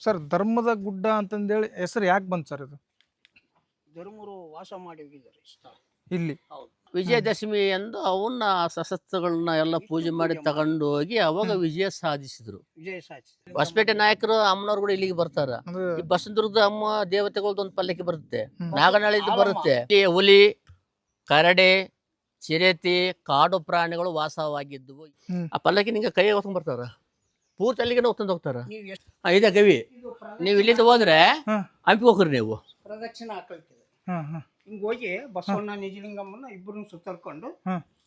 Sir ಧರ್ಮದ ಗುಡ್ಡ ಅಂತಂದೇಳಿ ಹೆಸರು ಯಾಕೆ ಬಂತು ಸರ್ ಇದು? ಧರ್ಮರು ವಾಸ ಮಾಡಿ ಹೋಗಿದ್ದಾರೆ ಈ ಸ್ಥಳ. ಇಲ್ಲಿ ಹೌದು. ವಿಜಯದಶಮಿ ಎಂದು ಅವನ್ನ ಶಸ್ತ್ರಗಳನ್ನ ಎಲ್ಲ ಪೂಜೆ ಮಾಡಿ ತಗೊಂಡು ಹೋಗಿ ಅವಾಗ ವಿಜಯ ಸಾಧಿಸಿದ್ರು. ವಿಜಯ ಸಾಧಿಸಿದ್ರು. ಹೊಸಪೇಟೆ ನಾಯಕರು ಅಮ್ಮನವ್ರು ಕೂಡ ಇಲ್ಲಿಗೆ ಬರ್ತಾರ. ಅಂದ್ರೆ ಈ ಬಸವದುರ್ಗದ ಅಮ್ಮ ದೇವತೆಗಳದ್ದು ಒಂದು ಪಲ್ಲಕ್ಕಿ ಬರುತ್ತೆ, ನಾಗನಹಳ್ಳಿದು ಬರುತ್ತೆ. ಈ ಹುಲಿ, ಕರಡೆ, ಚಿರತೆ, ಕಾಡು ಪ್ರಾಣಿಗಳು ವಾಸವಾಗಿದ್ದವು. ಆ ಪಲ್ಲಕ್ಕಿ ನಿಂಗೆ ಕೈ ಹೊತ್ಕೊಂಡ್ ಬರ್ತಾರ, ಪೂರ್ತಿ ಅಲ್ಲಿಗೆ ಹೊತ್ಕೊಂಡು ಹೋಗ್ತಾರ. ನೀವು ಎಷ್ಟು ಇದೇ ಗವಿ. ನೀವು ಇಲ್ಲಿಂದ ಹೋದ್ರೆ ಹಂಪಿ ಹೋಗ್ರಿ ನೀವು. ಪ್ರದಕ್ಷಿಣೆ ಹಾಕಲ್ತಿದೆ. ಹಿಂಗ್ ಹೋಗಿ ಬಸವಣ್ಣ ನಿಜಲಿಂಗಮ್ಮನ ಇಬ್ಬರನ್ನ ಸುತ್ತರ್ಕೊಂಡು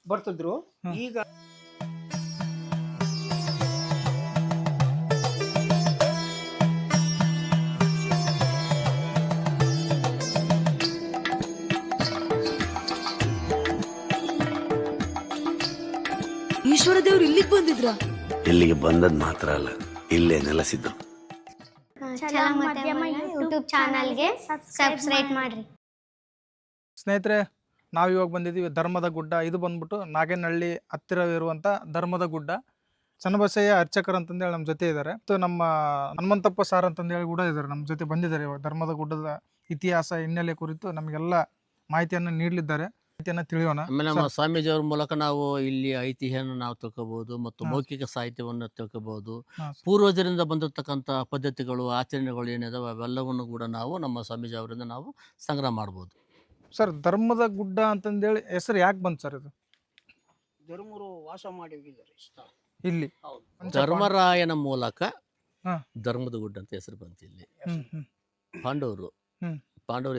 ಬರ್ತಿದ್ರು. ಈಗ ಈಶ್ವರ ದೇವ್ರು ಇಲ್ಲಿಗೆ ಬಂದಿದ್ರ? ಇಲ್ಲಿಗೆ ಬಂದದ್ ಮಾತ್ರ ಅಲ್ಲ, ಇಲ್ಲೇ ನೆಲೆಸಿದ್ರು. ಯೂಟ್ಯೂಬ್ ಚಾನಲ್ಗೆ ಸಬ್ಸ್ಕ್ರೈಬ್ ಮಾಡ್ರಿ ಸ್ನೇಹಿತರೆ, ನಾವು ಇವಾಗ ಬಂದಿದ್ದೀವಿ ಧರ್ಮದ ಗುಡ್ಡ. ಇದು ಬಂದ್ಬಿಟ್ಟು ನಾಗೇನಹಳ್ಳಿ ಹತ್ತಿರವಿರುವಂಥ ಧರ್ಮದ ಗುಡ್ಡ. ಚನ್ನಬಸಯ್ಯ ಅರ್ಚಕರು ಅಂತಂದೇಳಿ ನಮ್ಮ ಜೊತೆ ಇದ್ದಾರೆ. ಮತ್ತು ನಮ್ಮ ಹನುಮಂತಪ್ಪ ಸಾರ್ ಅಂತಂದೇಳಿ ಕೂಡ ಇದ್ದಾರೆ, ನಮ್ಮ ಜೊತೆ ಬಂದಿದ್ದಾರೆ. ಇವಾಗ ಧರ್ಮದ ಗುಡ್ಡದ ಇತಿಹಾಸ ಹಿನ್ನೆಲೆ ಕುರಿತು ನಮಗೆಲ್ಲ ಮಾಹಿತಿಯನ್ನು ನೀಡಲಿದ್ದಾರೆ. ಮಾಹಿತಿಯನ್ನು ತಿಳಿಯೋಣ. ಆಮೇಲೆ ನಮ್ಮ ಸ್ವಾಮೀಜಿಯವ್ರ ಮೂಲಕ ನಾವು ಇಲ್ಲಿ ಐತಿಹ್ಯನ ನಾವು ತಿಳ್ಕೋಬಹುದು ಮತ್ತು ಮೌಖಿಕ ಸಾಹಿತ್ಯವನ್ನು ತಿಳ್ಕೋಬಹುದು. ಪೂರ್ವಜರಿಂದ ಬಂದಿರತಕ್ಕಂಥ ಪದ್ಧತಿಗಳು, ಆಚರಣೆಗಳು ಏನಿದಾವೆ ಅವೆಲ್ಲವನ್ನು ಕೂಡ ನಾವು ನಮ್ಮ ಸ್ವಾಮೀಜಿ ಅವರಿಂದ ನಾವು ಸಂಗ್ರಹ ಮಾಡ್ಬೋದು. ಸರ್ ಧರ್ಮದ ಗುಡ್ಡ ಅಂತಂದೇಳಿ ಹೆಸರು ಯಾಕೆ ಬಂತು ಸರ್ ಇದು? ಧರ್ಮರು ವಾಸ ಮಾಡಿ ಹೋಗಿದ್ದಾರೆ ಈ ಸ್ಥಳ. ಇಲ್ಲಿ ಹೌದು. ಧರ್ಮರಾಯನ ಮೂಲಕ ಹಾ. ಧರ್ಮದ ಗುಡ್ಡ ಅಂತ ಹೆಸರು ಬಂತು. ಇಲ್ಲಿ ಹ್ಮ್. ಪಾಂಡವರು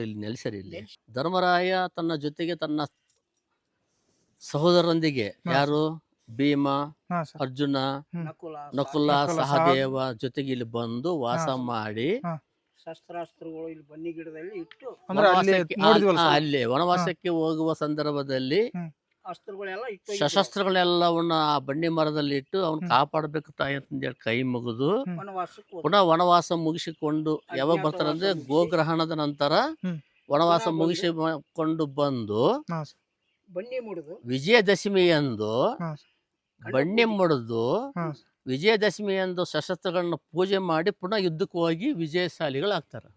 ಇಲ್ಲಿ ನೆಲೆಸರಿ. ಇಲ್ಲಿ ಧರ್ಮರಾಯ ತನ್ನ ಜೊತೆಗೆ ತನ್ನ ಸಹೋದರರೊಂದಿಗೆ ಯಾರು ಭೀಮ, ಹಾ ಸರ್. ಅರ್ಜುನ, ನಕುಲ ನಕುಲ, ಸಹದೇವ ಜೊತೆಗೆ ಇಲ್ಲಿ ಬಂದು ವಾಸ ಮಾಡಿ ಶಸ್ತ್ರಾಸ್ತ್ರಗಳು ಇಲ್ಲಿ ಬನ್ನಿ ಗಿಡದಲ್ಲಿ ಇಟ್ಟು ಅಂದ್ರೆ ಅಲ್ಲಿ ನೋಡಿದ್ವಲ್ಲ ಸರ್? ಅಲ್ಲಿ ವನವಾಸಕ್ಕೆ ಹೋಗುವ ಸಂದರ್ಭದಲ್ಲಿ ಅಸ್ತ್ರಗಳೆಲ್ಲ ಇಟ್ಟು ಶಸ್ತ್ರಗಳನ್ನೆಲ್ಲವನ್ನ ಆ ಬಂಡಿ ಮರದಲ್ಲಿ ಇಟ್ಟು ಅವನು ಕಾಪಾಡಬೇಕು ತಾಯಿ ಅಂತಂದೇಳಿ ಕೈ ಮುಗಿದು ವನವಾಸಕ್ಕೆ ಹೋದ್ರು. ಪುನಃ ವನವಾಸ ಮುಗಿಸಿಕೊಂಡು ಯಾವಾಗ ಬರ್ತಾರಂದ್ರೆ ಗೋಗ್ರಹಣದ ನಂತರ ವನವಾಸ ಮುಗಿಸಿಕೊಂಡು ಬಂದು ಹಾ ಸರ್. ಬನ್ನಿ ಮುಡಿದು ವಿಜಯದಶಮಿ ಎಂದು ಹಾ ಸರ್. ಬಣ್ಣೆ ಮುಡಿದು ಹಾ ಸರ್. ವಿಜಯದಶಮಿ ಎಂದು ಶಸ್ತ್ರಗಳನ್ನ ಪೂಜೆ ಮಾಡಿ ಪುನಃ ಯುದ್ಧಕ್ಕೆ ಹೋಗಿ ವಿಜಯಶಾಲಿಗಳಾಗ್ತಾರೆ.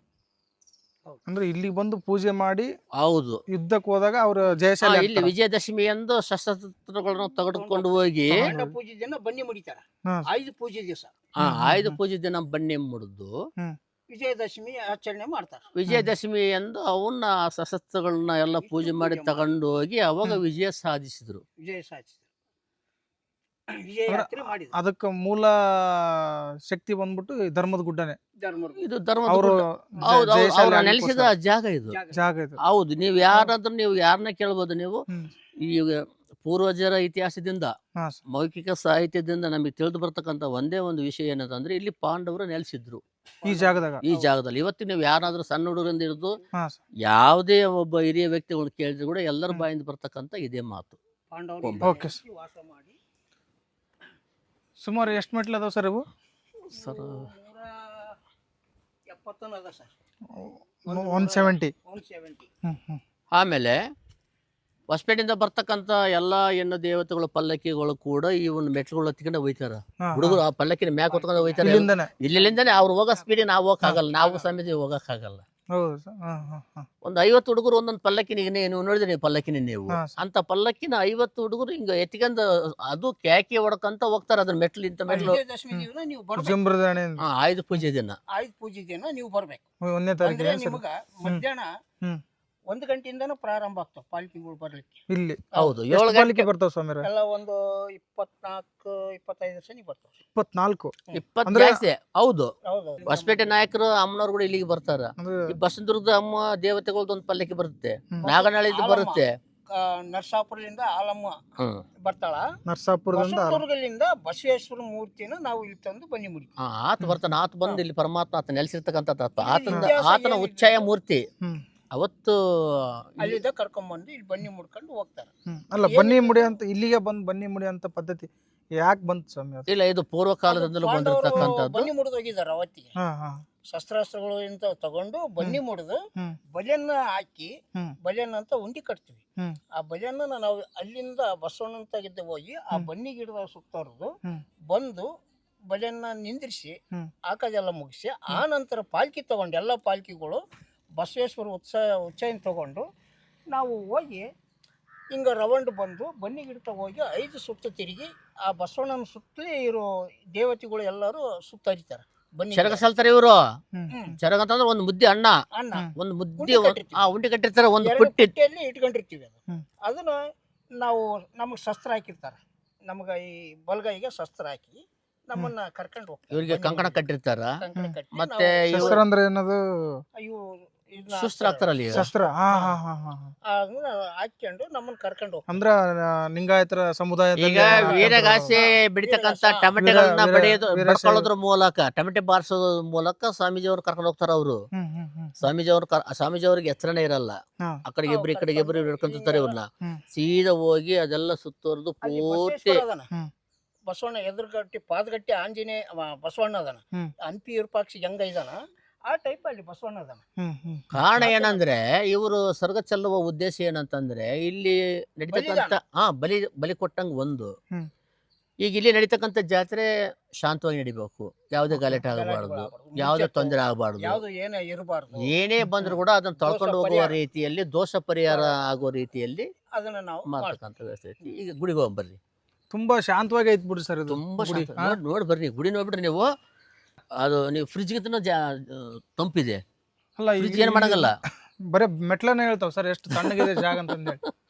ಅಂದ್ರೆ ಇಲ್ಲಿಗೆ ಬಂದು ಪೂಜೆ ಮಾಡಿ ಹೌದು, ಯುದ್ಧಕ್ಕೆ ಹೋದಾಗ ಅವರು ಜಯಶಾಲಿ ಇಲ್ಲಿ ಆಗ್ತಾರೆ. ವಿಜಯದಶಮಿ ಎಂದು ಶಸ್ತ್ರಗಳನ್ನ ತೆಗೆದುಕೊಂಡು ಹೋಗಿ ಗಂಡ ಪೂಜೆ ದಿನ ಬನ್ನಿ ಮುಡಿತಾರ. ಹಾ. ಆಯುಧ ಪೂಜೆ ದಿವಸ ಆಯುಧ ಪೂಜೆ ದಿನ ಬಣ್ಣೆ ಮುಡಿದು ವಿಜಯದಶಮಿ ಆಚರಣೆ ಮಾಡ್ತಾರೆ. ವಿಜಯದಶಮಿ ಎಂದು ಅವನ್ನ ಶಸ್ತ್ರಗಳನ್ನ ಎಲ್ಲ ಪೂಜೆ ಮಾಡಿ ತಗೊಂಡು ಹೋಗಿ ಅವಾಗ ವಿಜಯ ಸಾಧಿಸಿದ್ರು. ವಿಜಯ ಸಾಧಿಸಿದ್ರು. ವಿಜಯ ಯಾತ್ರೆ ಮಾಡಿದ್ರು. ಅದಕ್ಕೆ ಮೂಲ ಶಕ್ತಿ ಬಂದ್ಬಿಟ್ಟು ಈ ಧರ್ಮದ ಗುಡ್ಡನೆ. ಧರ್ಮರು ಇದು ಧರ್ಮದ ಅವರು ಗುಡ್ಡ. ಹೌದು, ಜಯಶಾಲಿ ಅವ್ರ ಆಗ್ಲಿಕ್ಕೋಸ್ಕರ ನೆಲೆಸಿದ ಜಾಗ ಇದು. ಜಾಗ ಇದು. ಹೌದು, ನೀವು ಯಾರಾದ್ರೂ ನೀವು ಯಾರನ್ನ ಕೇಳ್ಬೋದು. ನೀವು ಈ ಪೂರ್ವಜರ ಇತಿಹಾಸದಿಂದ ಹಾ ಸರ್. ಮೌಖಿಕ ಸಾಹಿತ್ಯದಿಂದ ನಮಗೆ ತಿಳಿದು ಬರ್ತಕ್ಕಂಥ ಒಂದೇ ಒಂದು ವಿಷಯ ಏನಂತಂದ್ರೆ ಇಲ್ಲಿ ಪಾಂಡವರು ನೆಲೆಸಿದ್ರು ಈ ಜಾಗದಾಗ. ಈ ಜಾಗದಲ್ಲಿ. ಇವತ್ತು ನೀವು ಯಾರಾದ್ರೂ ಸಣ್ಣ ಹುಡುಗರಿಂದ ಹಿಡಿದು ಹಾ ಸರ್. ಯಾವುದೇ ಒಬ್ಬ ಹಿರಿಯ ವ್ಯಕ್ತಿಗಳು ಕೇಳಿದ್ರು ಕೂಡ ಎಲ್ಲರ ಬಾಯಿಂದ ಬರ್ತಕ್ಕಂಥ ಇದೇ ಮಾತು. ಪಾಂಡವರು ಓಕೆ ಸರ್. ವಾಸ ಮಾಡಿ ಸುಮಾರು ಎಷ್ಟು ಮೆಟ್ಲು ಅದಾವ ಸರ್ ಇವು? ಸರ್ 170 ಅದ ಸರ್. 170. 170. ಆಮೇಲೆ ಹೊಸಪೇಟೆಯಿಂದ ಬರ್ತಕ್ಕಂಥ ಎಲ್ಲ ಹೆಣ್ಣು ದೇವತೆಗಳು ಪಲ್ಲಕ್ಕಿಗಳು ಕೂಡ ಈ ಒಂದು ಮೆಟ್ಲುಗಳು ಹತ್ಕೊಂಡು ಹೋಯ್ತಾರ. ಹುಡುಗರು ಆ ಪಲ್ಲಕ್ಕಿನ ಮ್ಯಾಕ್ ಹೊತ್ಕೊಂಡು ಹೋಯ್ತಾರೆ. ಇಲ್ಲಿಂದನೇ. ಇಲ್ಲಿಂದನೇ ಅವ್ರು ಹೋಗೋ ಸ್ಪೀಡಿಗೆ ನಾವು ಹೋಗಕ್ಕಾಗಲ್ಲ, ನಾವು ಸಮೇತ ಹೋಗಕ್ಕಾಗಲ್ಲ. ಹೌದು ಸರ್. ಹಾ ಹಾ ಹಾ. ಒಂದು 50 ಹುಡುಗರು ಒಂದೊಂದು ಪಲ್ಲಕ್ಕಿನ ನೀವು ನೋಡಿದ್ರೆ ಪಲ್ಲಕ್ಕಿನ ನೀವು ಹಾ ಸರ್. ಅಂತ ಪಲ್ಲಕ್ಕಿನ 50 ಹುಡುಗರು ಹಿಂಗ ಎತ್ಕೊಂಡ್ ಅದು ಕ್ಯಾಕಿ ಹೊಡ್ಕಂತ ಹೋಗ್ತಾರ. ಅದ್ರ ಮೆಟ್ಲು ಇಂತ ಮೆಟ್ಲು ವಿಜಯದಶಮಿ ದಿನ ನೀವು ಬರ್ಬೇಕು. ಜಂಬ್ರದಾಣೆ ಆಯುಧ ಪೂಜೆ ದಿನ ಆಯುಧ ಪೂಜೆ ದಿನ ನೀವು ಬರ್ಬೇಕು. 1ನೇ ಅಂದ್ರೆ ತಾರೀಕಿಗೆ ಸರ್. ನಿಮಗ ಮಧ್ಯಾಹ್ನ ಹ್ಮ್. 1 ಗಂಟೆಯಿಂದನೂ ಪ್ರಾರಂಭ ಆಗ್ತಾವ ಪಾಲ್ಕಿಗಳು ಬರ್ಲಿಕ್ಕೆ. ಇಲ್ಲಿ ಹೌದು, ಎಷ್ಟು 7 ಪಾಲಿಕೆ ಬರ್ತಾವ ಸ್ವಾಮಿ? ಎಲ್ಲ ಒಂದು 24-25 ವರ್ಷ ಬರ್ತಾವ. 24. 20 ಅಂದ್ರೆ- ಜಾಸ್ತಿ. ಹೌದು, ಹೌದು. ಹೊಸಪೇಟೆ ನಾಯಕರು ಅಮ್ಮನವ್ರು ಕೂಡ ಇಲ್ಲಿಗೆ ಬರ್ತಾರ. ಅಂದ್ರೆ ಈ ಬಸವದುರ್ಗದ ಅಮ್ಮ ದೇವತೆಗಳದ್ದು ಒಂದು ಪಲ್ಲಕ್ಕಿ ಬರುತ್ತೆ, ನಾಗನಹಳ್ಳಿದು ಬರುತ್ತೆ. ನರಸಾಪುರದಿಂದ ಆಲಮ್ಮ ಬರ್ತಾಳ. ನರಸಾಪುರದಿಂದ ಬಸವದುರ್ಗದಿಂದ ಬಸವೇಶ್ವರ ಮೂರ್ತಿನ ನಾವು ಇಲ್ಲಿ ತಂದು ಬನ್ನಿ ಮುಡಿ. ಆತ ಬರ್ತಾನ. ಆತ ಬಂದು ಇಲ್ಲಿ ಪರಮಾತ್ಮ ಆತ ನೆಲೆಸಿರ್ತಕ್ಕಂಥ ಆತನ ಉಚ್ಚಾಯ ಮೂರ್ತಿ. ಅವತ್ತು ಅಲ್ಲಿಂದ ಕರ್ಕೊಂಡ್ಬಂದು ಇಲ್ಲಿ ಬನ್ನಿ ಮುಡ್ಕೊಂಡು ಹೋಗ್ತಾರೆ. ಅಲ್ಲ, ಬನ್ನಿ ಮುಡಿ ಅಂತ ಇಲ್ಲಿಗೆ ಬಂದು ಬನ್ನಿ ಮುಡಿ ಅಂತ ಪದ್ಧತಿ ಯಾಕೆ ಬಂತು ಸ್ವಾಮಿ ಅದು? ಇಲ್ಲ, ಇದು ಪೂರ್ವ ಕಾಲದಿಂದಲೂ ಬಂದಿರತಕ್ಕಂಥದ್ದು. ಬನ್ನಿ ಮುಡಿದು ಹೋಗಿದ್ದಾರೆ ಅವತ್ತಿಗೆ. ಹಾ ಹಾ. ಶಸ್ತ್ರಾಸ್ತ್ರಗಳು ಇಂತ ತಗೊಂಡು ಬನ್ನಿ ಮುಡಿದು ಬಲಿಯನ್ನ ಹಾಕಿ ಬಲಿಯನ್ನ ಅಂತ ಉಂಡಿ ಕಟ್ತೀವಿ. ಆ ಬಲಿಯನ್ನ ನಾವು ಅಲ್ಲಿಂದ ಬಸವಣ್ಣನ ತೆಗೆದು ಹೋಗಿ ಆ ಬನ್ನಿ ಗಿಡದ ಸುತ್ತವರೆದು ಬಂದು ಬಲಿಯನ್ನ ನಿಂದಿರಿಸಿ ಹ್ಮ್. ಹಾಕೋದೆಲ್ಲ ಮುಗಿಸಿ ಆ ನಂತರ ಪಾಲ್ಕಿ ತಗೊಂಡು ಎಲ್ಲ ಪಾಲ್ಕಿಗಳು ಬಸವೇಶ್ವರ ಉತ್ಸವ ತಗೊಂಡು ನಾವು ಹೋಗಿ ಹಿಂಗೆ ರೌಂಡ್ ಬಂದು ಬನ್ನಿ ಗಿಡಕ್ಕೆ ಹೋಗಿ 5 ಸುತ್ತು ತಿರುಗಿ ಆ ಬಸವಣ್ಣನ ಸುತ್ತಲೇ ಇರೋ ದೇವತೆಗಳು ಎಲ್ಲರೂ ಸುತ್ತ ಹರಿತಾರೆ ಬನ್ನಿ ಚರಗ ಸಲ್ತಾರೆ ಇವರು. ಹ್ಮ್. ಚರಗ ಅಂತಂದ್ರೆ ಒಂದು ಮುದ್ದೆ ಅನ್ನ, ಅನ್ನ ಒಂದು ಮುದ್ದೆ ಉಂಡೆ ಕಟ್ಟಿರ್ತೀವಿ. ಉಂಡೆ ಕಟ್ಟಿರ್ತಾರೆ, ಒಂದು ಎರಡು ಪುಟ್ಟಿ. ಪುಟ್ಟಿಯಲ್ಲಿ ಇಟ್ಕೊಂಡಿರ್ತೀವಿ ಅದು. ಹ್ಮ್. ಅದನ್ನ ನಾವು ನಮಗೆ ಶಸ್ತ್ರ ಹಾಕಿರ್ತಾರೆ, ನಮ್ಗೆ ಈ ಬಲಗೈಗೆ ಶಸ್ತ್ರ ಹಾಕಿ ನಮ್ಮನ್ನ ಕರ್ಕೊಂಡು ಹೋಗ್ತಾರೆ. ಇವ್ರಿಗೆ ಕಂಕಣ ಕಟ್ಟಿರ್ತಾರ. ಕಂಕಣ ಕಟ್ಟಿ ಮತ್ತೆ ನಾವು ಇವ್ರು ಶಸ್ತ್ರ ಅಂದ್ರೆ ಏನದು? ಇವು ಇದನ್ನ ಸುಸ್ತ್ರ ಆಗ್ತಾರಲ್ಲ ಈಗ. ಶಸ್ತ್ರ. ಹಾ ಹಾ ಹಾ ಹಾ. ಅದನ್ನ ಹಾಕ್ಕೊಂಡು ನಮ್ಮನ್ನ ಕರ್ಕೊಂಡು ಹೋಗ್ತಾರೆ. ಅಂದ್ರ ಲಿಂಗಾಯತರ ಸಮುದಾಯದಲ್ಲಿ ಈಗ ವೀರಗಾಸೆ ಬಿಡಿತಕ್ಕಂತ ವೀರಗಾಸೆ. ಟೊಮೆಟೊಗಳನ್ನ ವೀರ- ಬಡಿಯೋದು ವೀರಗಾಸೆ. ಬಡ್ಕೊಳ್ಳೋದ್ರ ಮೂಲಕ, ಟೊಮೆಟೊ ಬಾರಿಸೋದ್ರ ಮೂಲಕ ಸ್ವಾಮೀಜಿಯವ್ರು ಕರ್ಕೊಂಡು ಹೋಗ್ತಾರ ಅವರು. ಹ್ಮ್ ಹ್ಮ್ ಹ್ಮ್. ಸ್ವಾಮೀಜಿಯವ್ರಿಗೆ ಎಚ್ಚರನೇ ಇರಲ್ಲ. ಹಾ. ಆ ಕಡೆಗೆ ಇಬ್ರು, ಈ ಕಡೆಗೆ ಇಬ್ರು ಹಿಡ್ಕೊಂತಿರ್ತಾರೆ ಇವ್ರನ್ನ. ಹ್ಮ್. ಸೀದಾ ಹೋಗಿ ಅದೆಲ್ಲ ಸುತ್ತುವರೆದು ಅಲ್ಲಿ ಪೂರ್ತಿ ಬಸವೇಶ್ವರ ಅದಾನ. ಹ್ಮ್. ಬಸವಣ್ಣ ಎದುರುಗಟ್ಟಿ ಪಾದಗಟ್ಟಿ ಆಂಜನೇಯ ಬಸವಣ್ಣ ಅದಾನ. ಹ್ಮ್. ಹಂಪಿ ವಿರೂಪಾಕ್ಷ ಹೆಂಗ ಇದಾನ ಆ ಟೈಪ್ ಅಲ್ಲಿ ಬಸವಣ್ಣ ಅದಾನ. ಹ್ಮ್ ಹ್ಮ್. ಕಾರಣ ಏನಂದ್ರೆ ಇವರು ಸ್ವರ್ಗ ಚೆಲ್ಲುವ ಉದ್ದೇಶ ಏನಂತಂದ್ರೆ ಇಲ್ಲಿ ನಡೀತಕ್ಕಂತ ಬಲಿ ಕೊಟ್ಟಂಗ ಒಂದು. ಹ್ಮ್. ಈಗ ಇಲ್ಲಿ ನಡೀತಕ್ಕಂಥ ಜಾತ್ರೆ ಶಾಂತವಾಗಿ ನಡಿಬೇಕು, ಯಾವುದೇ ಗಲಾಟೆ ಆಗಬಾರ್ದು, ಯಾವುದೇ ತೊಂದರೆ ಆಗಬಾರ್ದು. ಯಾವ್ದು ಏನೇ ಇರಬಾರ್ದು. ಏನೇ ಬಂದ್ರು ಕೂಡ ಅದನ್ನ ತೊಳ್ಕೊಂಡು ಹೋಗುವ ಪರಿಹಾರ. ರೀತಿಯಲ್ಲಿ, ದೋಷ ಪರಿಹಾರ ಆಗೋ ರೀತಿಯಲ್ಲಿ ಅದನ್ನ ನಾವು ಮಾಡ್ತೀವಿ. ಮಾಡ್ತಕ್ಕಂಥ ವ್ಯವಸ್ಥೆ ಐತಿ. ಈಗ ಗುಡಿಗೆ ಹೋಗಿ ಬರ್ರಿ, ತುಂಬಾ ಶಾಂತವಾಗಿ ಐತ್ ಬಿಡ್ರಿ ಸರ್ ಇದು ತುಂಬಾ ಗುಡಿ. ಶಾಂತ. ನೋಡಿ ಬರ್ರಿ, ಗುಡಿ ನೋಡ್ಬಿಟ್ರಿ ನೀವು. ಅದು ನೀವು ಫ್ರಿಜ್ಗಿಂತ ತಂಪಿದೆ, ಅಲ್ಲ ಫ್ರಿಜ್ ಏನ್ ಮಾಡಂಗಲ್ಲ. ಬರೇ ಮೆಟ್ಲನೇ ಹೇಳ್ತಾವ ಸರ್ ಎಷ್ಟು ತಣ್ಣಗಿದೆ ಜಾಗ ಅಂತಂದೇಳಿ.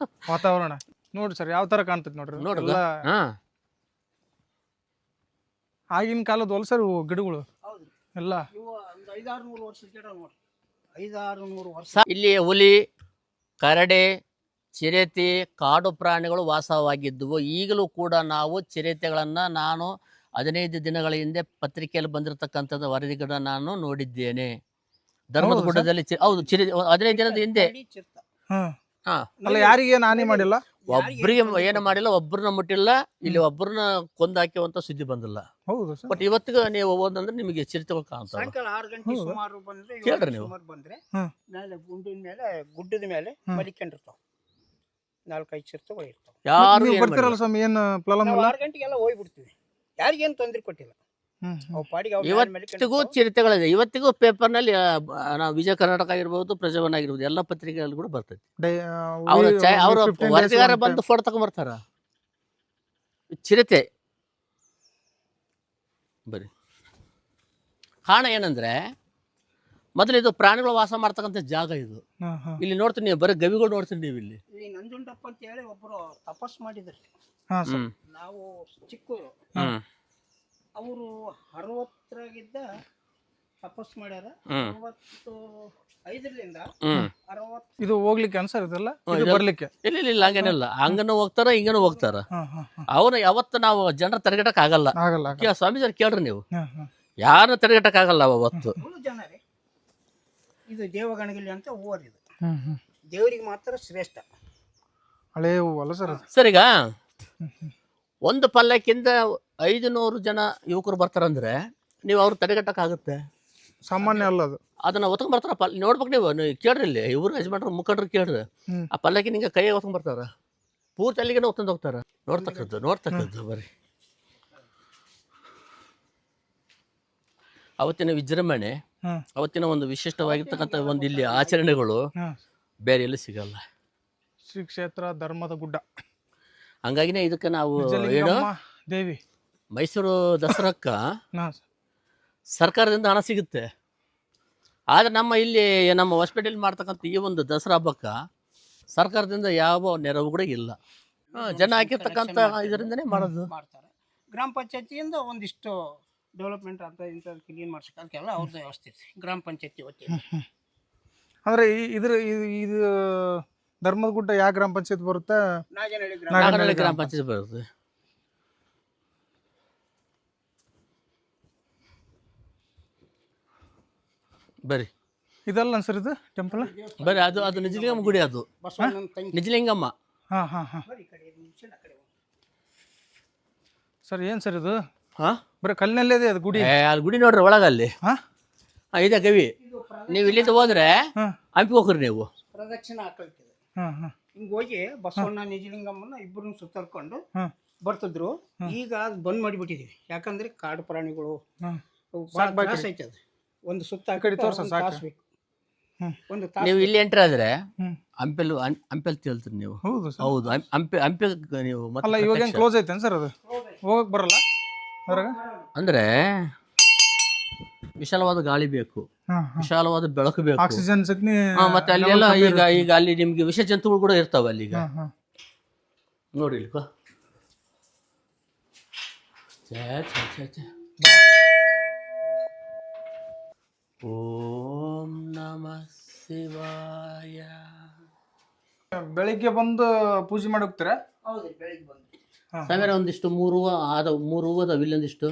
ವಾತಾವರಣ ನೋಡ್ರಿ ಸರ್ ಯಾವ ತರ ಕಾಣ್ತೈತಿ ನೋಡ್ರಿ. ನೋಡ್ರಿ. ಎಲ್ಲ ಹಾ, ಆಗಿನ ಕಾಲದ ಹೊಲ ಸರ್ ಇವು ಗಿಡಗಳು ಹೌದ್ರಿ. ಎಲ್ಲ. ಇವು ಒಂದು 500-600 ವರ್ಷದ ಗಿಡ ನೋಡ್ರಿ. 500-600 ವರ್ಷ. ಇಲ್ಲಿ ಹುಲಿ, ಕರಡೆ, ಚಿರತೆ, ಕಾಡು ಪ್ರಾಣಿಗಳು ವಾಸವಾಗಿದ್ದವು. ಈಗಲೂ ಕೂಡ ನಾವು ಚಿರತೆಗಳನ್ನ ನಾನು 15 ದಿನಗಳ ಹಿಂದೆ ಪತ್ರಿಕೆಯಲ್ಲಿ ಬಂದಿರತಕ್ಕಂಥದ್ದು ವರದಿಗಳನ್ನ ನಾನು ನೋಡಿದ್ದೇನೆ. ಧರ್ಮದ ಹೌದು ಗುಡ್ಡದಲ್ಲಿ ಹೌದು, 15 ದಿನದ ಹಿಂದೆ. ಕರಡಿ, ಚಿರತೆ. ಹ್ಮ್. ಹಾ, ಅಲ್ಲ ಯಾರಿಗೇನು ಹಾನಿ ಮಾಡಿಲ್ಲ. ಒಬ್ರಿಗೆ ಏನು ಮಾಡಿಲ್ಲ, ಒಬ್ಬರನ್ನ ಮುಟ್ಟಿಲ್ಲ, ಇಲ್ಲಿ ಒಬ್ಬರನ್ನ ಕೊಂದಾಕಿವಂತ ಸುದ್ದಿ ಬಂದಿಲ್ಲ. ಹೌದು ಸರ್. ಬಟ್ ಇವತ್ತಿಗೂ ನೀವು ಹೋದಂದ್ರೆ ನಿಮಗೆ ಚಿರತೆಗಳು ಕಾಣ್ತಾವೆ. ಸಾಯಂಕಾಲ 6 ಗಂಟೆ ಹೌದು. ಸುಮಾರು ಬಂದ್ರೆ, ಕೇಳ್ರಿ ನೀವು. ಸುಮಾರು ಬಂದ್ರೆ ಹ್ಮ್. ಮೇಲೆ ಗುಡ್ಡದ ಮೇಲೆ ಮಲಿಕೊಂಡಿರ್ತಾವ. 4-5 ಚಿರತೆಗಳು ಇರ್ತಾವ. ಯಾರು ನೀವು ಏನ್ ಬರ್ತೀರಲ್ಲ ಮಾಡಿಲ್ಲ. ಸ್ವಾಮಿ ಏನು ಪ್ರಾಬ್ಲಮ್ ನಾವು ಇಲ್ಲ. 6 ಗಂಟೆಗೆಲ್ಲ ಹೋಗ್ಬಿಡ್ತೀವಿ. ಯಾರಿಗೇನು ತೊಂದರೆ ಕೊಟ್ಟಿಲ್ಲ. ಹ್ಮ್ ಅವು ಪಾಡಿಗೆ ಅವು ಇವತ್ತಿಗೂ ಮಲಿಕೊಂಡಿರ್ತಾವ. ಚಿರತೆಗಳಿದೆ. ಇವತ್ತಿಗೂ ಪೇಪರ್ನಲ್ಲಿ ನಾವು ವಿಜಯ ಕರ್ನಾಟಕ ಆಗಿರ್ಬೋದು, ಪ್ರಜಾವನ್ ಆಗಿರ್ಬೋದು, ಎಲ್ಲ ಪತ್ರಿಕೆಗಳಲ್ಲಿ ಕೂಡ ಬರ್ತೈತಿ. ಅವ್ರ ವರದಿಗಾರ ಬಂದು ಫೋಟೋ ತಗೊಂಡ್ಬರ್ತಾರ. ಚಿರತೆ ಬರೀ ಕಾರಣ ಏನಂದ್ರೆ, ಮೊದಲು ಇದು ಪ್ರಾಣಿಗಳು ವಾಸ ಮಾಡ್ತಕ್ಕಂಥ ಜಾಗ ಇದು. ಇಲ್ಲಿ ನೋಡ್ತೀನಿ ನೀವು, ಬರೀ ಗವಿಗಳು ನೋಡ್ತೀನಿ ನೀವು ಇಲ್ಲಿ. ಇಲ್ಲಿ ನಂಜುಂಡಪ್ಪ ಅಂತ ಹೇಳಿ ಒಬ್ರು ತಪಸ್ ಮಾಡಿದ್ರಿ. ಹ್ಮ್. ನಾವು ಚಿಕ್ಕವರು, ಹ್ಮ್. ಅವರು 60ರಾಗಿದ್ದ ತಪಸ್ ಮಾಡ್ಯಾರ. ಹ್ಮ್. 65ರಿಂದ ಹ್ಮ್. 60. ಇದು ಹೋಗ್ಲಿಕ್ಕೆ ಅನ್ಸರ್ ಇದೆಲ್ಲ ಇದು ಇದೆಲ್ಲ- ಬರ್ಲಿಕ್ಕೆ. ಇಲ್ಲ ಹಂಗೇನಿಲ್ಲ. ಹಂಗನೂ ಹೋಗ್ತಾರ, ಹಿಂಗನೂ ಹೋಗ್ತಾರ. ಹ್ಮ್ ಹ್ಮ್ ಹ್ಮ್. ಅವನು ಯಾವತ್ತು ನಾವು ಜನರ ತಡೆಗಟ್ಟಕ್ ಆಗಲ್ಲ. ಆಗಲ್ಲ ಆಗಲ್ಲ. ಸ್ವಾಮೀಜಿ ಕೇಳ್ರಿ ನೀವು, ಹ್ಮ್ ಹ್ಮ್. ಯಾರನ್ನ ತಡೆಗಟ್ಟಕ್ ಆಗಲ್ಲ ಅವತ್ತು. ಮೂರು ಜನ ರೀ. ಇದು ದೇವಗಣಗಿಲಿ ಅಂತ ಊರು. ಇದು ಹ್ಮ್ ಹ್ಮ್. ದೇವರಿಗೆ ಮಾತ್ರ ಶ್ರೇಷ್ಠ. ಹಳೇ ಹೂವು ಅಲ್ಲ ಸರ್ ಅದು. ಸರಿಗ ಒಂದು ಪಲ್ಲಕ್ಕಿಂದ 500 ಜನ ಯುವಕರು ಬರ್ತಾರಂದ್ರೆ ನೀವು ಅವ್ರು ತಡೆಗಟ್ಟಕ್ ಆಗುತ್ತೆ? ಸಾಮಾನ್ಯ ಅಲ್ಲ ಅದು. ಅದನ್ನ ಹೊತ್ಕೊಂಡ್ ಬರ್ತಾರ. ನೋಡ್ಬೇಕು ನೀವು ಕೇಳ್ರಿ, ಇಲ್ಲಿ ಇವ್ರು ಯಜಮಾನ್ರು ಮುಖಂಡ್ರು ಕೇಳ್ರಿ. ಹ್ಮ್. ಆ ಪಲ್ಲಕ್ಕಿ ನಿಂಗೆ ಕೈಯಾಗ ಹೊತ್ಕೊಂಡ್ ಬರ್ತಾರ, ಪೂರ್ತಿ ಅಲ್ಲಿಗೆ ಹೊತ್ಕೊಂಡ್ ಹೋಗ್ತಾರ. ನೋಡ್ತಕ್ಕದ್ದು ಬರ್ರಿ. ಅವತ್ತಿನ ವಿಜೃಂಭಣೆ, ಹ್ಮ್. ಅವತ್ತಿನ ಒಂದು ವಿಶಿಷ್ಟವಾಗಿರ್ತಕ್ಕಂಥ ಒಂದು ಇಲ್ಲಿ ಆಚರಣೆಗಳು ಹ್ಮ್. ಬೇರೆ ಎಲ್ಲೂ ಸಿಗಲ್ಲ. ಶ್ರೀ ಕ್ಷೇತ್ರ ಧರ್ಮದ ಗುಡ್ಡ, ಹಂಗಾಗಿನೇ ಇದಕ್ಕೆ ನಾವು ಏನು ನಿಜಲಿಂಗಮ್ಮ ದೇವಿ. ಮೈಸೂರು ದಸರಾಕ್ಕ ಹಾ. ಸರ್ಕಾರದಿಂದ ಹಣ ಸಿಗುತ್ತೆ. ಆದರೆ ನಮ್ಮ ಇಲ್ಲಿ ನಮ್ಮ ಹೊಸಪೇಟೆಯಲ್ಲಿ ಮಾಡ್ತಕ್ಕಂಥ ಈ ಒಂದು ದಸರಾ ಹಬ್ಬಕ್ಕೆ ಸರ್ಕಾರದಿಂದ ಯಾವ ನೆರವು ಕೂಡ ಇಲ್ಲ. ಜನ ಹಾಕಿರ್ತಕ್ಕಂಥ ಇದರಿಂದನೇ ಮಾಡೋದು. ಮಾಡ್ತಾರೆ. ಗ್ರಾಮ ಪಂಚಾಯತಿಯಿಂದ ಒಂದಿಷ್ಟು ಡೆವಲಪ್ಮೆಂಟ್ ಅಂತ ಇಂಥದ್ದು ಕ್ಲೀನ್ ಮಾಡ್ಸೋಕ್ಕೆಲ್ಲ ಅವ್ರದ್ದು ವ್ಯವಸ್ಥೆ ಇದೆ ಗ್ರಾಮ ಪಂಚಾಯತಿ ವತಿಯಿಂದ. ಅಂದ್ರೆ ಇದು ಧರ್ಮದ ಗುಡ್ಡ ಯಾವ ಗ್ರಾಮ ಪಂಚಾಯತ್ ಬರುತ್ತೆ? ನಾಗನಹಳ್ಳಿ ನಾಗನಹಳ್ಳಿ ಗ್ರಾಮ ಪಂಚಾಯತ್ ಬರುತ್ತೆ. ಬರ್ರಿ, ಇದಲ್ಲ ಸರ್ ಇದು ಟೆಂಪಲ್. ಬರ್ರಿ. ಅದು ನಿಜಲಿಂಗಮ್ಮ ಗುಡಿ. ಅದು ಬಸವಣ್ಣನ ತಂಗಿ. ನಿಜಲಿಂಗಮ್ಮ. ಹಾ ಹಾ ಹಾ. ಬರೀ ಈ ಕಡೆ ಇದು ಮುಚ್ಚಿಲ್ಲ, ಆ ಕಡೆ ಹೋಗಿ. ಸರ್ ಏನ್ ಸರ್ ಇದು? ಹಾ, ಬರೀ ಕಲ್ಲಿನಲ್ಲೇ ಇದೆ ಅದು ಗುಡಿ. ಅಲ್ಲಿ ಗುಡಿ ನೋಡ್ರಿ ಒಳಗಲ್ಲಿ. ಹಾ. ಇದೆ ಗವಿ. ನೀವು ಇಲ್ಲಿಂದ ಹೋದ್ರೆ ಹ್ಮ್. ಹಂಪಿ ಹೋಗ್ರಿ ನೀವು. ಪ್ರದಕ್ಷಿಣೆ ಹಾಕಲ್ತಿದೆ. ಹ್ಮ್ ಹ್ಮ್. ಹಿಂಗೆ ಹೋಗಿ ಬಸವಣ್ಣ ನಿಜಲಿಂಗಮ್ಮನ ಇಬ್ಬರನ್ನ ಸುತ್ತರ್ಕೊಂಡು ಹ್ಮ್. ಬರ್ತಿದ್ರು. ಈಗ ಅದು ಬಂದ್ ಮಾಡಿಬಿಟ್ಟಿದೀವಿ. ಯಾಕಂದ್ರೆ ಕಾಡು ಪ್ರಾಣಿಗಳು ಹ್ಮ್. ಅವು ಭಾಳ ಸಾಕ್ ಬಾಯ್ಕರಿ. ತ್ರಾಸ ಐತೆ. ಅದು ಒಂದು ಸುತ್ತ ಕಡೆ ತೋರ್ಸ ಒಂದು ಸಾಕು. ತಾಸು ಬೇಕು. ಹ್ಮ್. ಒಂದು ತಾಸು ನೀವು ಇಲ್ಲಿ ಎಂಟ್ರ್ ಆದ್ರೆ ಹ್ಮ್. ಹಂಪೆಲ್ ತೇಳ್ತೀರಿ ನೀವು. ಹೌದು ಸರ್. ಹೌದು ಹಂಪೆ ನೀವು ಮತ್ತೆ ಅಲ್ಲ ಇವಾಗ ಪ್ರತ್ಯಕ್ಷ. ಕ್ಲೋಸ್ ಐತೇನು ಸರ್ ಅದು ಹೋಗಕ್ ಬರಲ್ಲ ಹೊರಗೆ? ಅಂದ್ರೆ ವಿಶಾಲವಾದ ಗಾಳಿ ಬೇಕು, ವಿಶಾಲವಾದ ಬೆಳಕು ಬೇಕು, ಆಕ್ಸಿಜನ್ ಸಿಗ್ನಿ. ಮತ್ತೆ ಅಲ್ಲಿ ಎಲ್ಲ ಈಗ ಅಲ್ಲಿ ನಿಮ್ಗೆ ವಿಷ ಜಂತುಗಳು ಕೂಡ ಇರ್ತಾವೆ ಅಲ್ಲಿಗ. ನೋಡಿ ಇಲ್ಲಿ ಬಾ. ಛೇ, ಛೇ, ಛೇ, ಛೇ. ಓಂ ನಮಃ ಶಿವಾಯ. ಬೆಳಿಗ್ಗೆ ಬಂದು ಪೂಜೆ ಮಾಡಿ ಹೋಗ್ತೀರಾ? ಹೌದು, ಬೆಳಿಗ್ಗೆ ಬಂದು ಸಾಗರ ಒಂದಿಷ್ಟು ಮೂರು ಹೂವು ಇಲ್ಲೊಂದಿಷ್ಟು.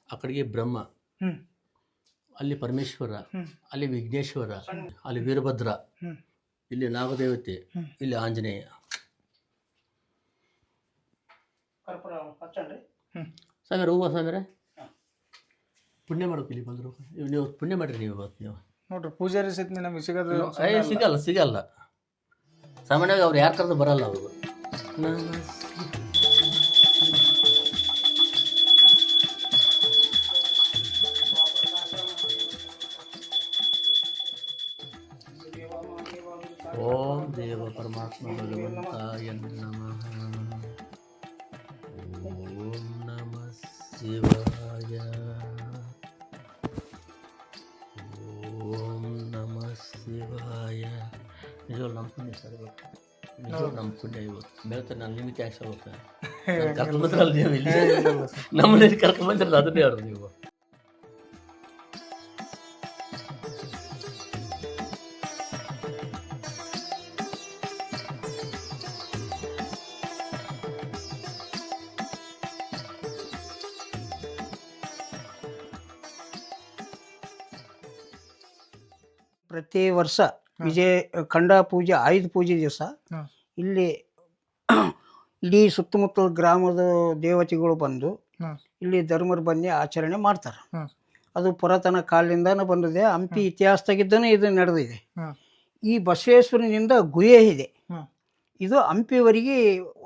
ಆ ಕಡೆಗೆ ಬ್ರಹ್ಮ, ಅಲ್ಲಿ ಪರಮೇಶ್ವರ, ಅಲ್ಲಿ ವಿಘ್ನೇಶ್ವರ, ಅಲ್ಲಿ ವೀರಭದ್ರ, ಇಲ್ಲಿ ನಾಗದೇವತೆ, ಇಲ್ಲಿ ಆಂಜನೇಯ. ಕರ್ಪೂರ ಹಚ್ಚಣ್ರಿ. ಸಾಗರ ಹೂವು ಸಾಗರ ಪುಣ್ಯ ಮಾಡೋಕೆ ಇಲ್ಲಿ ಬಂದರು. ನೀವು ಪುಣ್ಯ ಮಾಡಿರಿ ನೀವು ಇವತ್ತು. ನೀವು ನೋಡ್ರಿ ಪೂಜಾರಿ ಸಹಿತ ನಮಗೆ ಸಿಗೋದು ಸಿಗಲ್ಲ ಸಾಮಾನ್ಯವಾಗಿ ಅವ್ರು ಯಾರ ಕರೆದು ಬರಲ್ಲ ಅವರು. ಓಂ ದೇವ ಪರಮಾತ್ಮ ಭಗವಂತಾಯ ನಮಃ. ಓಂ ನಮಃ ಶಿವಾಯ. ಓಂ ನಮಃ ಶಿವಾಯ. ನಿಜವಾಗ್ಲೂ ನಮ್ಮ ಪುಣ್ಯ ಸರ್ ಇವತ್ತು. ನಿಜವಾಗ್ಲೂ ನಮ್ಮ ಪುಣ್ಯ ಇವತ್ತು. ಬೆಳಗ್ಗೆ ನಾನು ನಿಮಗೆ ಕ್ಯಾಶ್ ಆಗುತ್ತೆ ಕರ್ಕೊಂಡ್ಬಂದ್ರಲ್ಲ ನೀವು ಇಲ್ಲಿ. ನಮ್ಮನ್ನ ಕರ್ಕೊಂಡ್ಬಂದ್ರಲ್ಲ ಅದನ್ನೇ ಹೇಳ್ರಿ ನೀವು. ಪ್ರತಿ ವರ್ಷ ಖಂಡ ಪೂಜೆ, ಆಯುಧ ಪೂಜೆ ದಿವಸ ಇಲ್ಲಿ ಇಡೀ ಸುತ್ತಮುತ್ತಲ ಗ್ರಾಮದ ದೇವತೆಗಳು ಬಂದು ಇಲ್ಲಿ ಧರ್ಮರ ಬನ್ನಿ ಆಚರಣೆ ಮಾಡ್ತಾರೆ. ಅದು ಪುರಾತನ ಕಾಲದಿಂದನೂ ಬಂದಿದೆ. ಹಂಪಿ ಇತಿಹಾಸದಾಗಿದ್ದನೇ ಇದು ನಡೆದಿದೆ. ಈ ಬಸವೇಶ್ವರನಿಂದ ಗುಹೆ ಇದೆ. ಇದು ಹಂಪಿವರೆಗೆ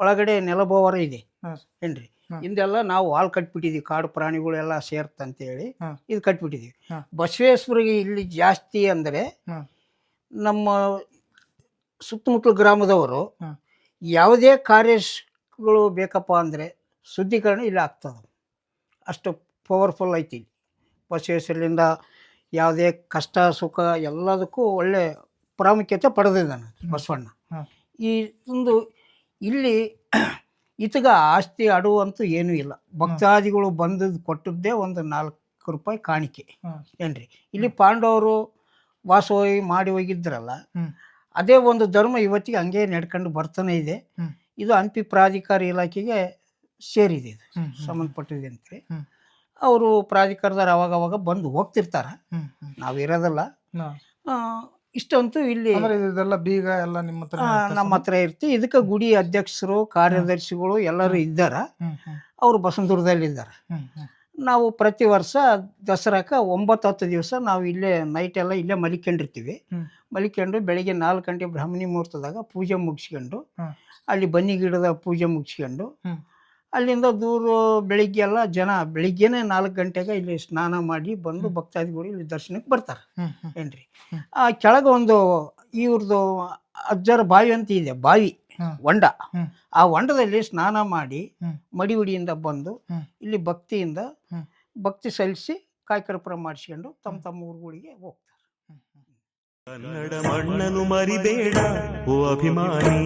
ಒಳಗಡೆ ನೆಲಭಾವರ ಇದೆ ಏನ್ರಿ. ಹಿಂದೆಲ್ಲ ನಾವು ವಾಲ್ ಕಟ್ಬಿಟ್ಟಿದ್ದೀವಿ, ಕಾಡು ಪ್ರಾಣಿಗಳೆಲ್ಲ ಸೇರ್ತಂತೇಳಿ ಇದು ಕಟ್ಬಿಟ್ಟಿದ್ದೀವಿ. ಬಸವೇಶ್ವರಿಗೆ ಇಲ್ಲಿ ಜಾಸ್ತಿ ಅಂದರೆ ನಮ್ಮ ಸುತ್ತಮುತ್ತಲ ಗ್ರಾಮದವರು ಯಾವುದೇ ಕಾರ್ಯಗಳು ಬೇಕಪ್ಪ ಅಂದರೆ ಶುದ್ಧೀಕರಣ ಇಲ್ಲಿ ಆಗ್ತದೆ. ಅಷ್ಟು ಪವರ್ಫುಲ್ ಐತಿ ಇಲ್ಲಿ ಬಸವೇಶ್ವರರಿಂದ. ಯಾವುದೇ ಕಷ್ಟ ಸುಖ ಎಲ್ಲದಕ್ಕೂ ಒಳ್ಳೆ ಪ್ರಾಮುಖ್ಯತೆ ಪಡೆದಿದ್ದಾನೆ ಬಸವಣ್ಣ. ಈ ಒಂದು ಇಲ್ಲಿ ಇತಗ ಆಸ್ತಿ ಅಡುವಂತೂ ಏನೂ ಇಲ್ಲ. ಭಕ್ತಾದಿಗಳು ಬಂದದ್ದು ಕೊಟ್ಟದ್ದೇ ಒಂದು 4 ರೂಪಾಯಿ ಕಾಣಿಕೆ ಏನ್ರಿ. ಇಲ್ಲಿ ಪಾಂಡವರು ವಾಸವಾಗಿ ಮಾಡಿ ಹೋಗಿದ್ರಲ್ಲ, ಅದೇ ಒಂದು ಧರ್ಮ ಇವತ್ತಿಗೆ ಹಂಗೆ ನಡ್ಕೊಂಡು ಬರ್ತಾನೆ ಇದೆ. ಇದು ಹಂಪಿ ಪ್ರಾಧಿಕಾರ ಇಲಾಖೆಗೆ ಸೇರಿದೆ, ಇದು ಸಂಬಂಧಪಟ್ಟಿದೆ ಅಂತೇಳಿ. ಅವರು ಪ್ರಾಧಿಕಾರದವ್ರು ಅವಾಗವಾಗ ಬಂದು ಹೋಗ್ತಿರ್ತಾರೆ, ನಾವಿರೋದಲ್ಲ. ಇಷ್ಟಂತೂ ಇಲ್ಲಿ ಇದೆಲ್ಲ ಬೀಗ ಎಲ್ಲ ನಿಮ್ಮ ಹತ್ರ ನಮ್ಮ ಹತ್ರ ಇರ್ತಿ. ಇದಕ್ಕೆ ಗುಡಿ ಅಧ್ಯಕ್ಷರು, ಕಾರ್ಯದರ್ಶಿಗಳು ಎಲ್ಲರೂ ಇದ್ದಾರೆ. ಅವರು ಬಸವನದುರ್ಗದಲ್ಲಿ ಇದ್ದಾರೆ. ನಾವು ಪ್ರತಿ ವರ್ಷ ದಸರಾಕ್ಕೆ 9-10 ದಿವಸ ನಾವು ಇಲ್ಲೇ ನೈಟ್ ಎಲ್ಲ ಇಲ್ಲೇ ಮಲಿಕೊಂಡಿರ್ತೀವಿ. ಮಲಿಕೊಂಡು ಬೆಳಿಗ್ಗೆ 4 ಗಂಟೆ ಬ್ರಾಹ್ಮಣಿ ಮುಹೂರ್ತದಾಗ ಪೂಜೆ ಮುಗಿಸ್ಕೊಂಡು, ಅಲ್ಲಿ ಬನ್ನಿ ಗಿಡದ ಪೂಜೆ ಮುಗಿಸ್ಕೊಂಡು, ಅಲ್ಲಿಂದ ದೂರ ಬೆಳಿಗ್ಗೆ ಎಲ್ಲ ಜನ ಬೆಳಿಗ್ಗೆನೆ 4 ಗಂಟೆಗೆ ಇಲ್ಲಿ ಸ್ನಾನ ಮಾಡಿ ಬಂದು ಭಕ್ತಾದಿಗಳು ಇಲ್ಲಿ ದರ್ಶನಕ್ಕೆ ಬರ್ತಾರೆ ಏನ್ರಿ. ಆ ಕೆಳಗೆ ಒಂದು ಇವ್ರದ್ದು ಅಜ್ಜರ ಬಾವಿ ಅಂತ ಇದೆ, ಬಾವಿ ಹೊಂಡ. ಆ ಹೊಂಡದಲ್ಲಿ ಸ್ನಾನ ಮಾಡಿ ಮಡಿಹುಡಿಯಿಂದ ಬಂದು ಇಲ್ಲಿ ಭಕ್ತಿ ಸಲ್ಲಿಸಿ ಕಾಯ್ಕರ್ಪುರ ಮಾಡಿಸ್ಕೊಂಡು ತಮ್ಮ ಊರುಗಳಿಗೆ ಹೋಗ್ತಾರೆ. ಕನ್ನಡ ಮಣ್ಣನ್ನು ಮರಿಬೇಡ ಓ ಅಭಿಮಾನಿ.